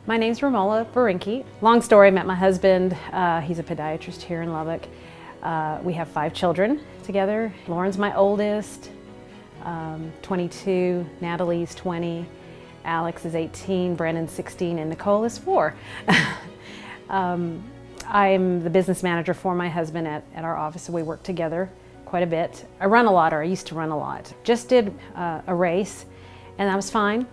My name's Romola Barinki. Long story, I met my husband. He's a podiatrist here in Lubbock. We have 5 children together. Lauren's my oldest, 22, Natalie's 20, Alex is 18, Brandon's 16, and Nicole is 4. I'm the business manager for my husband at our office, so we work together quite a bit. I run a lot, or I used to run a lot. Just did a race, and that was fine.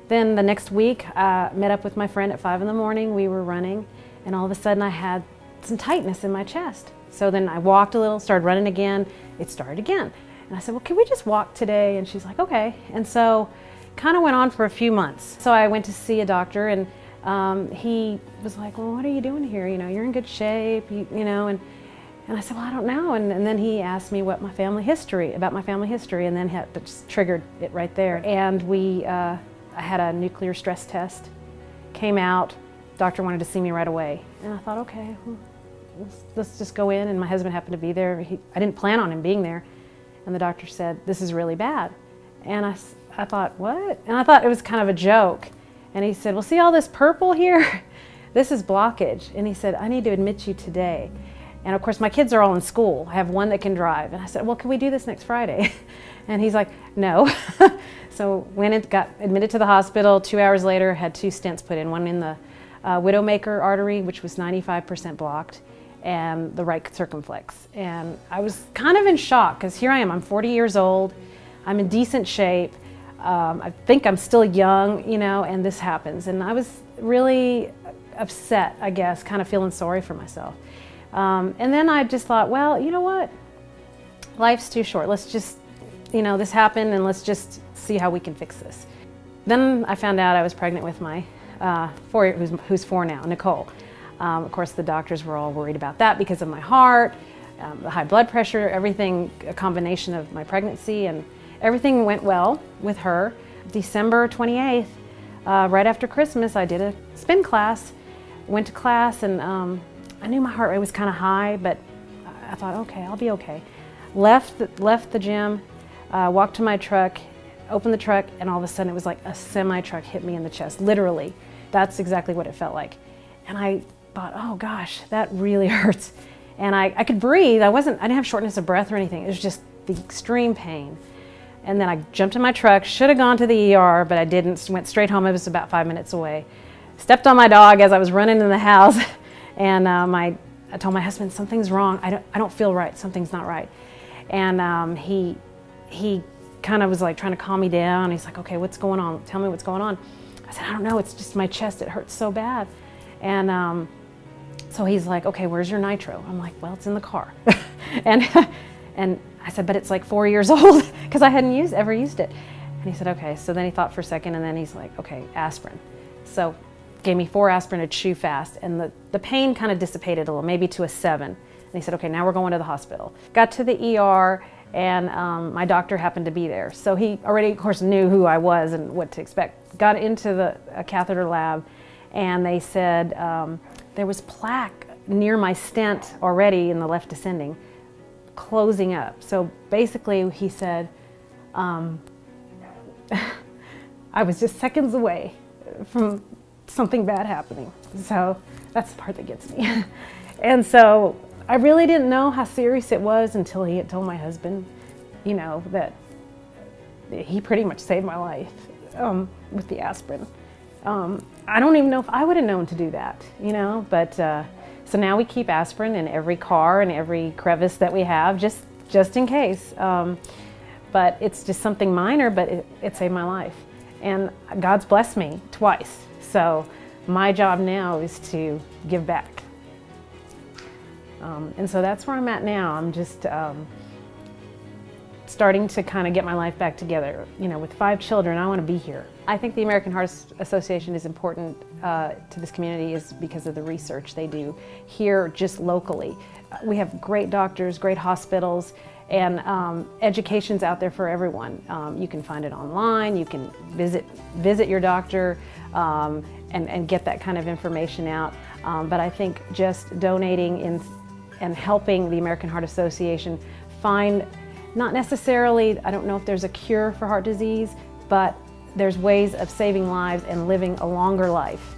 Then the next week, met up with my friend at 5 in the morning. We were running, and all of a sudden I had some tightness in my chest. So then I walked a little, started running again. It started again. And I said, well, can we just walk today? And she's like, okay. And so kind of went on for a few months. So I went to see a doctor, and he was like, well, what are you doing here? You know, you're in good shape, you know, and I said, well, I don't know. And then he asked me about my family history, and then that just triggered it right there. And I had a nuclear stress test, came out, doctor wanted to see me right away. And I thought, okay, well, let's just go in, and my husband happened to be there. I didn't plan on him being there. And the doctor said, this is really bad. And I thought, what? And I thought it was kind of a joke. And he said, well, see all this purple here? This is blockage. And he said, I need to admit you today. And of course, my kids are all in school. I have one that can drive. And I said, well, can we do this next Friday? And he's like, no. So went and got admitted to the hospital. 2 hours later, had 2 stents put in, one in the widowmaker artery, which was 95% blocked, and the right circumflex. And I was kind of in shock, because here I am, I'm 40 years old, I'm in decent shape, I think I'm still young, you know, and this happens. And I was really upset, I guess, kind of feeling sorry for myself. And then I just thought, well, you know what? Life's too short. Let's just, you know, this happened, and let's just see how we can fix this. Then I found out I was pregnant with my who's 4 now, Nicole. Of course, the doctors were all worried about that because of my heart, the high blood pressure, everything, a combination of my pregnancy, and everything went well with her. December 28th, right after Christmas, I did a spin class, went to class, and I knew my heart rate was kind of high, but I thought, okay, I'll be okay. Left the gym, walked to my truck, opened the truck, and all of a sudden it was like a semi-truck hit me in the chest, literally. That's exactly what it felt like. And I thought, oh gosh, that really hurts. And I could breathe. I didn't have shortness of breath or anything. It was just the extreme pain. And then I jumped in my truck, should have gone to the ER, but I didn't, went straight home. It was about 5 minutes away. Stepped on my dog as I was running in the house, and I told my husband, something's wrong. I don't feel right, something's not right. And he kind of was like trying to calm me down. He's like, okay, what's going on? Tell me what's going on. I said, I don't know, it's just my chest, it hurts so bad. And so he's like, okay, where's your nitro? I'm like, well, it's in the car. and I said, but it's like 4 years old, because I hadn't ever used it. And he said, okay. So then he thought for a second, and then he's like, okay, aspirin. So gave me 4 aspirin to chew fast, and the pain kind of dissipated a little, maybe to a 7. And he said, okay, now we're going to the hospital. Got to the ER, and my doctor happened to be there. So he already, of course, knew who I was and what to expect. Got into a catheter lab, and they said there was plaque near my stent already in the left descending, closing up. So basically he said, I was just seconds away from something bad happening. So that's the part that gets me. And so I really didn't know how serious it was until he had told my husband, you know, that he pretty much saved my life with the aspirin. I don't even know if I would have known to do that, you know, but so now we keep aspirin in every car and every crevice that we have, just in case. But it's just something minor, but it saved my life. And God's blessed me twice. So my job now is to give back. And so that's where I'm at now. I'm just starting to kind of get my life back together. You know, with 5 children, I want to be here. I think the American Heart Association is important to this community is because of the research they do here just locally. We have great doctors, great hospitals, and education's out there for everyone. You can find it online, you can visit your doctor and get that kind of information out. But I think just donating and helping the American Heart Association find, not necessarily, I don't know if there's a cure for heart disease, but there's ways of saving lives and living a longer life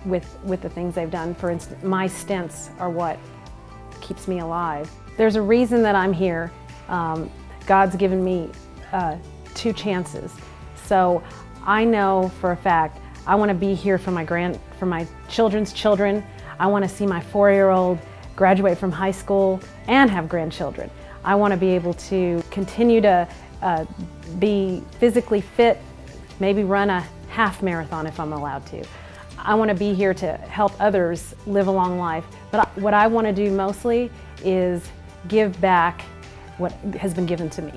with the things they've done. For instance, my stents are what keeps me alive. There's a reason that I'm here. God's given me 2 chances. So I know for a fact I want to be here for my children's children. I want to see my 4-year-old graduate from high school and have grandchildren. I want to be able to continue to be physically fit, maybe run a half marathon if I'm allowed to. I want to be here to help others live a long life. But what I want to do mostly is give back what has been given to me.